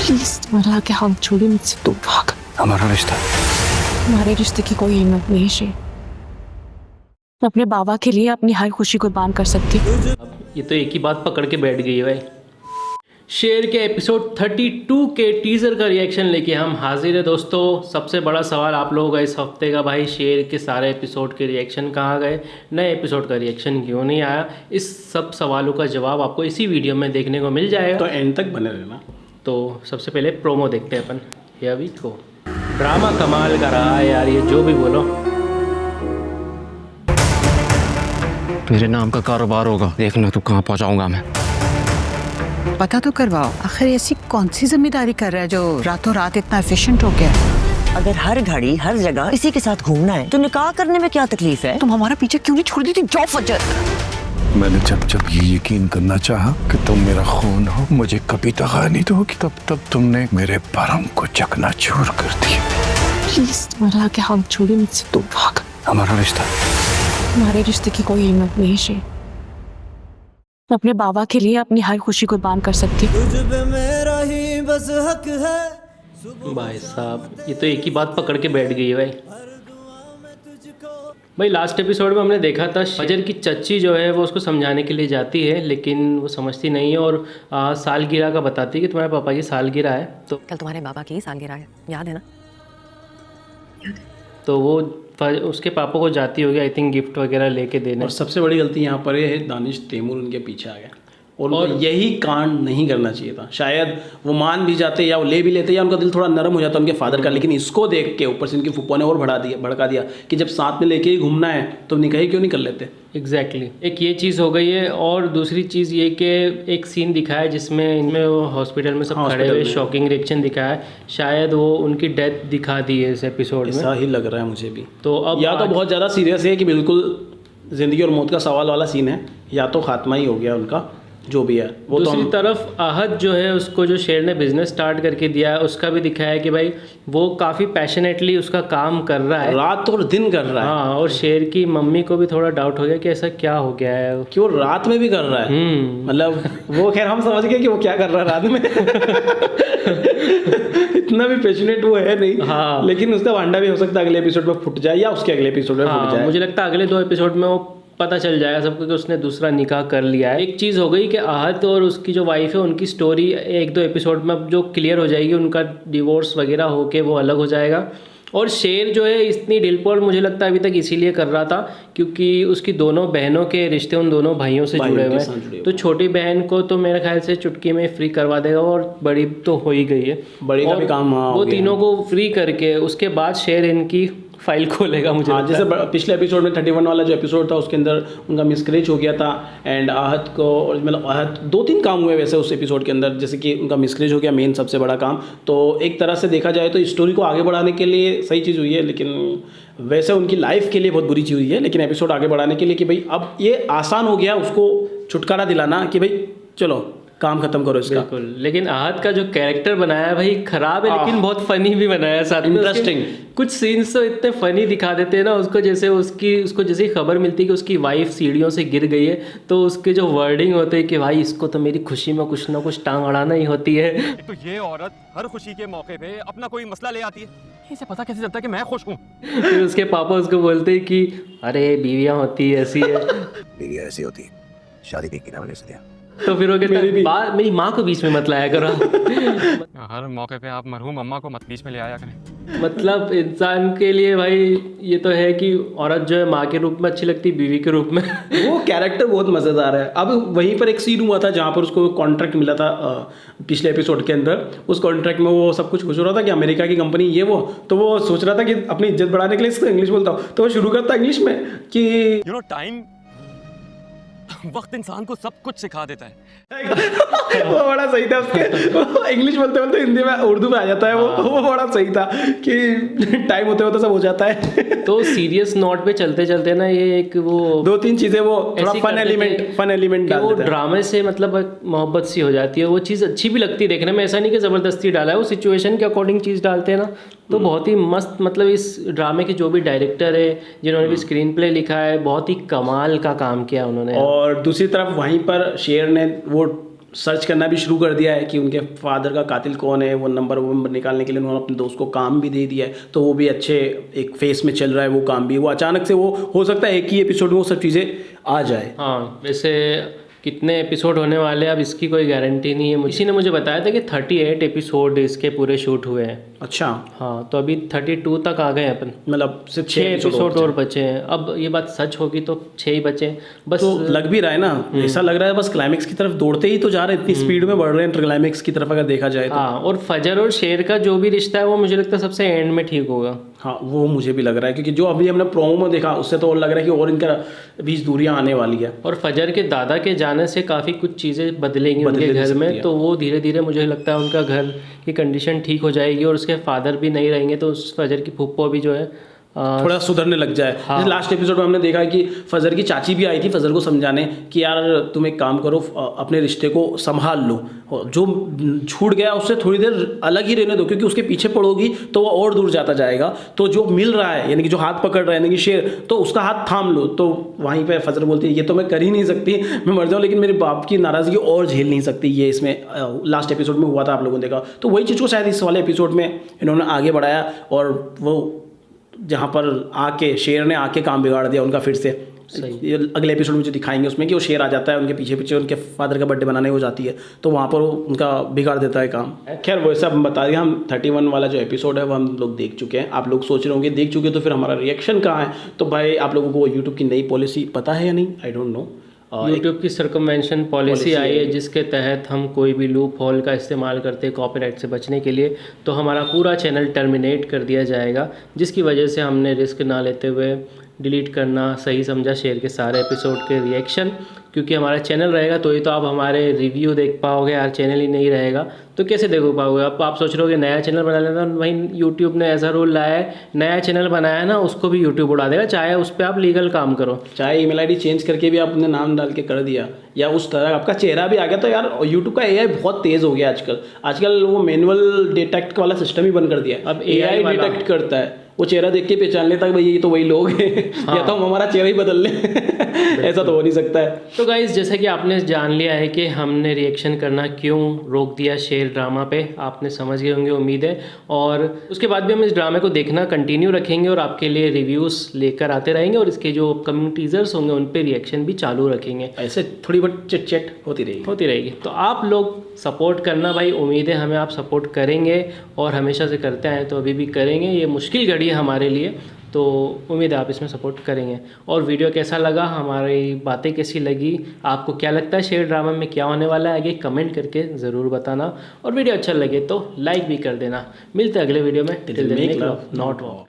Please तुम्हारा आके हाथ छोड़ी, मुझसे दूर भाग। हमारा रिश्ता, हमारे रिश्ते की कोई कीमत नहीं शेर। मैं अपने बाबा के लिए अपनी हर खुशी कुर्बान कर सकती हूँ। ये तो एक ही बात पकड़ के बैठ गई है भाई। शेर के एपिसोड 32 के टीज़र का रिएक्शन लेके हम हाजिर है दोस्तों। सबसे बड़ा सवाल आप लोगों का इस हफ्ते का, भाई शेर के सारे एपिसोड के रिएक्शन कहाँ गए, नए एपिसोड का रिएक्शन क्यों नहीं आया? इस सब सवालों का जवाब आपको इसी वीडियो में देखने को मिल जाएगा, तो एंड तक बने रहना। तो सबसे पहले प्रोमो देखते हैं अपन। ये अभी को ड्रामा कमाल का रहा है यार, ये जो भी बोलो। मेरे नाम का कारोबार होगा, देखना तू कहाँ पहुँचाऊंगा मैं। पता तो करवाओ, आखिर ऐसी कौन सी जिम्मेदारी कर रहा है जो रातों रात इतना एफिशिएंट हो गया? अगर हर घड़ी हर जगह इसी के साथ घूमना है तो निकाह करने में क्या तकलीफ है? तुम हमारा पीछे क्यों नहीं छोड़ दी थी? जाओ फजर। मैंने जब ये यकीन करना चाहा कि तुम मेरा खून हो, मुझे कभी तगानी दोगी, तब तुमने मेरे भरम को चकनाचूर कर दिया। प्लीज तुम्हारा आके हाथ छोड़ी, मुझसे दूर भाग। हमारा रिश्ता, हमारे रिश्ते की कोई कीमत नहीं शेर। मैं अपने बाबा के लिए अपनी हर खुशी कुर्बान कर सकती हूँ। भाई साहब, ये तो एक ही बात पकड़ के बैठ गई है भाई। भाई लास्ट एपिसोड में हमने देखा था फजर की चच्ची जो है वो उसको समझाने के लिए जाती है, लेकिन वो समझती नहीं है और सालगिरह का बताती है कि तुम्हारे पापा की सालगिरह है। तो कल तुम्हारे बाबा की सालगिरह है, याद है ना? तो वो उसके पापा को जाती होगी आई थिंक गिफ्ट वगैरह लेके देने। और सबसे बड़ी गलती यहाँ पर ये है, दानिश तैमूर उनके पीछे आ गया और यही कांड नहीं करना चाहिए था। शायद वो मान भी जाते या वो ले भी लेते या उनका दिल थोड़ा नरम हो जाता उनके फादर का, लेकिन इसको देख के ऊपर से उनकी फूफा ने और भड़का दिया कि जब साथ में लेके ही घूमना है तो निकाह क्यों नहीं कर लेते। एग्जैक्टली एक ये चीज़ हो गई है। और दूसरी चीज़ ये कि एक सीन दिखाया है जिसमें इनमें वो हॉस्पिटल में सब खड़े हुए, शॉकिंग रिएक्शन दिखाया है। शायद वो उनकी डेथ दिखा दी है इस एपिसोड में, ऐसा ही लग रहा है मुझे भी। तो अब या तो बहुत ज़्यादा सीरियस है कि बिल्कुल ज़िंदगी और मौत का सवाल वाला सीन है, या तो खात्मा ही हो गया उनका, जो भी है वो। दूसरी तरफ आहत जो है उसको जो शेर ने बिजनेस स्टार्ट करके दिया है उसका भी दिखाया है कि भाई वो काफ़ी पैशनेटली उसका काम कर रहा है, रात और दिन कर रहा है। हाँ, और शेर की मम्मी को भी थोड़ा डाउट हो गया कि ऐसा क्या हो गया है कि वो रात में भी कर रहा है। मतलब वो खैर हम समझ गए कि वो क्या कर रहा है रात में। इतना भी पैशनेट वो है नहीं। हाँ। लेकिन उसका वांडा भी हो सकता है अगले एपिसोड में फुट जाए या उसके अगले एपिसोड में फुट जाए। मुझे लगता है अगले 2 एपिसोड में वो पता चल जाएगा सबको कि उसने दूसरा निकाह कर लिया है। एक चीज़ हो गई कि आहत और उसकी जो वाइफ है उनकी स्टोरी 1-2 एपिसोड में अब जो क्लियर हो जाएगी, उनका डिवोर्स वगैरह होके वो अलग हो जाएगा। और शेर जो है इतनी ढिलपोल मुझे लगता है अभी तक इसीलिए कर रहा था क्योंकि उसकी दोनों बहनों के रिश्ते उन दोनों भाइयों से जुड़े हुए हैं। तो छोटी बहन को तो मेरे ख्याल से चुटकी में फ्री करवा देगा और बड़ी तो हो ही गई है, बड़ी का भी काम वो तीनों को फ्री करके उसके बाद शेर इनकी फाइल खोलेगा मुझे। हाँ, जैसे पिछले एपिसोड में 31 वाला जो एपिसोड था उसके अंदर उनका मिसकैरेज हो गया था एंड आहत को, मतलब आहत 2-3 काम हुए वैसे उस एपिसोड के अंदर, जैसे कि उनका मिसकैरेज हो गया मेन सबसे बड़ा काम। तो एक तरह से देखा जाए तो स्टोरी को आगे बढ़ाने के लिए सही चीज़ हुई है, लेकिन वैसे उनकी लाइफ के लिए बहुत बुरी चीज़ हुई है। लेकिन एपिसोड आगे बढ़ाने के लिए कि भाई अब ये आसान हो गया उसको छुटकारा दिलाना कि भाई चलो काम खत्म करो इसका। बिल्कुल, लेकिन आहत का जो कैरेक्टर बनाया भाई खराब है लेकिन बहुत फनी भी बनाया, साथ में इंटरेस्टिंग कुछ सीन्स तो इतने फनी दिखा देते हैं ना उसको, जैसे उसको जैसे खबर मिलती है कि उसकी वाइफ सीढ़ियों से गिर गई है तो उसके जो वर्डिंग होते हैं कि भाई इसको तो मेरी खुशी में कुछ ना कुछ टांग अड़ाना ही होती है। तो ये औरत हर खुशी के मौके पे अपना कोई मसला ले आती है, इसे पता कैसे चलता है कि मैं खुश हूँ? फिर उसके पापा उसको बोलते हैं कि अरे बीवियाँ होती है ऐसी है, बीवियाँ ऐसी होती है, शादी नहीं की ना मैंने इसलिए। तो फिर वो कहता मेरी माँ को बीच में मत लाया करो। हर मौके पे आप मरहूम अम्मा को मत बीच में ले आया करें। मतलब इंसान के लिए भाई ये तो है कि औरत जो है माँ के रूप में अच्छी लगती है, बीवी के रूप में। वो कैरेक्टर बहुत मज़ेदार है। अब वहीं पर एक सीन हुआ था जहाँ पर उसको कॉन्ट्रैक्ट मिला था पिछले एपिसोड के अंदर। उस कॉन्ट्रैक्ट में वो सब कुछ खुश हो रहा था कि अमेरिका की कंपनी ये वो, तो वो सोच रहा था कि अपनी इज्जत बढ़ाने के लिए इसको इंग्लिश बोलता हूँ, तो वो शुरू करता इंग्लिश में कि टाइम वक्त इंसान को सब कुछ सिखा देता है। वो बड़ा सही था उसके, इंग्लिश बोलते बोलते हिंदी में उर्दू में आ जाता है वो बड़ा सही था कि टाइम होते होते सब हो जाता है। तो सीरियस नोट पे चलते चलते ना ये एक वो 2-3 चीजें वो थोड़ा फन एलिमेंट डाल वो देता है। ड्रामे से मतलब मोहब्बत सी हो जाती है, वो चीज़ अच्छी भी लगती है देखने में। ऐसा नहीं कि ज़बरदस्ती डाला है, वो सिचुएशन के अकॉर्डिंग चीज़ डालते हैं ना, तो बहुत ही मस्त। मतलब इस ड्रामे के जो भी डायरेक्टर है जिन्होंने भी स्क्रीन प्ले लिखा है, बहुत ही कमाल का काम किया उन्होंने। और दूसरी तरफ वहीं पर शेर ने वो सर्च करना भी शुरू कर दिया है कि उनके फादर का कातिल कौन है। वो नंबर निकालने के लिए उन्होंने अपने दोस्त को काम भी दे दिया है, तो वो भी अच्छे एक फेस में चल रहा है वो काम भी। वो अचानक से वो हो सकता है एक ही एपिसोड में वो सब चीज़ें आ जाए। हाँ, वैसे कितने एपिसोड होने वाले हैं अब इसकी कोई गारंटी नहीं है। किसी ने मुझे बताया था कि 38 एपिसोड इसके पूरे शूट हुए हैं। अच्छा, हाँ, तो अभी 32 तक आ गए हैं अपन, मतलब सिर्फ 6 एपिसोड और बचे हैं। अब ये बात सच होगी तो 6 ही बचे हैं बस। तो लग भी रहा है ना, ऐसा लग रहा है बस क्लाइमेक्स की तरफ दौड़ते ही तो जा रहे हैं, इतनी स्पीड में बढ़ रहे हैं क्लाइमेक्स की तरफ अगर देखा जाए तो। हाँ, और फजर और शेर का जो भी रिश्ता है वो मुझे लगता है सबसे एंड में ठीक होगा। हाँ, वो मुझे भी लग रहा है, क्योंकि जो अभी हमने प्रोमो में देखा उससे तो और लग रहा है कि और इनका बीच दूरियां आने वाली है। और फजर के दादा के जाने से काफ़ी कुछ चीज़ें बदलेंगी उनके घर में, तो वो धीरे धीरे मुझे लगता है उनका घर की कंडीशन ठीक हो जाएगी और उसके फादर भी नहीं रहेंगे, तो उस फजर की फूफो भी जो है थोड़ा सुधरने लग जाए। हाँ। जैसे लास्ट एपिसोड में हमने देखा कि फजर की चाची भी आई थी फजर को समझाने कि यार तुम एक काम करो, अपने रिश्ते को संभाल लो, जो छूट गया उससे थोड़ी देर अलग ही रहने दो, क्योंकि उसके पीछे पड़ोगी तो वो और दूर जाता जाएगा। तो जो मिल रहा है, यानी कि जो हाथ पकड़ रहा है यानी कि शेर, तो उसका हाथ थाम लो। तो वहीं पर फजर बोलती है ये तो मैं कर ही नहीं सकती, मैं मर जाऊँ, लेकिन मेरे बाप की नाराज़गी और झेल नहीं सकती। ये इसमें लास्ट एपिसोड में हुआ था, आप लोगों ने देखा। तो वही चीज़ को शायद इस वाले एपिसोड में इन्होंने आगे बढ़ाया, और वो जहाँ पर आके शेर ने आके काम बिगाड़ दिया उनका फिर से। ये अगले एपिसोड में जो दिखाएंगे उसमें कि वो शेर आ जाता है उनके पीछे पीछे, उनके फादर का बर्थडे बनाने हो जाती है, तो वहाँ पर वो उनका बिगाड़ देता है काम। खैर वो सब बता दिया। हम 31 वाला जो एपिसोड है वो हम लोग देख चुके हैं। आप लोग सोच रहे होंगे देख चुके तो फिर हमारा रिएक्शन कहाँ है। तो भाई आप लोगों को यूट्यूब की नई पॉलिसी पता है या नहीं, आई डोंट नो। यूट्यूब की सर्कमवेंशन पॉलिसी आई है जिसके तहत हम कोई भी लूप होल का इस्तेमाल करते हैं कॉपीराइट से बचने के लिए, तो हमारा पूरा चैनल टर्मिनेट कर दिया जाएगा, जिसकी वजह से हमने रिस्क ना लेते हुए डिलीट करना सही समझा शेर के सारे एपिसोड के रिएक्शन। क्योंकि हमारा चैनल रहेगा तो ही तो आप हमारे रिव्यू देख पाओगे, यार चैनल ही नहीं रहेगा तो कैसे देख पाओगे। अब आप सोच रहे हो नया चैनल बना लेना, वहीं यूट्यूब ने ऐसा रूल लाया है, नया चैनल बनाया ना उसको भी यूट्यूब उड़ा देगा, चाहे उस पर आप लीगल काम करो, चाहे ईमेल आईडी चेंज करके भी आपने नाम डाल के कर दिया या उस तरह आपका चेहरा भी आ गया। तो यार यूट्यूब का एआई बहुत तेज़ हो गया आजकल वो मैनुअल डिटेक्ट वाला सिस्टम ही बंद कर दिया है। अब एआई डिटेक्ट करता है, वो चेहरा देख के पहचान लेता है भाई ये तो वही लोग हैं। या तो हम हमारा चेहरा ही बदल लें ऐसा तो हो नहीं सकता है। तो गाइस जैसे कि आपने जान लिया है कि हमने रिएक्शन करना क्यों रोक दिया शेर ड्रामा पे, आपने समझ गए होंगे उम्मीद है। और उसके बाद भी हम इस ड्रामे को देखना कंटिन्यू रखेंगे और आपके लिए रिव्यूज़ लेकर आते रहेंगे, और इसके जो अपकमिंग टीजर्स होंगे उन पे रिएक्शन भी चालू रखेंगे। ऐसे थोड़ी बहुत चिट होती रहेगी। तो आप लोग सपोर्ट करना भाई, उम्मीद है हमें आप सपोर्ट करेंगे और हमेशा से करते आए तो अभी भी करेंगे। ये मुश्किल घड़ी है हमारे लिए, तो उम्मीद है आप इसमें सपोर्ट करेंगे। और वीडियो कैसा लगा, हमारी बातें कैसी लगी, आपको क्या लगता है शेर ड्रामा में क्या होने वाला है, आगे कमेंट करके ज़रूर बताना। और वीडियो अच्छा लगे तो लाइक भी कर देना। मिलते हैं अगले वीडियो में। Till then make love not war.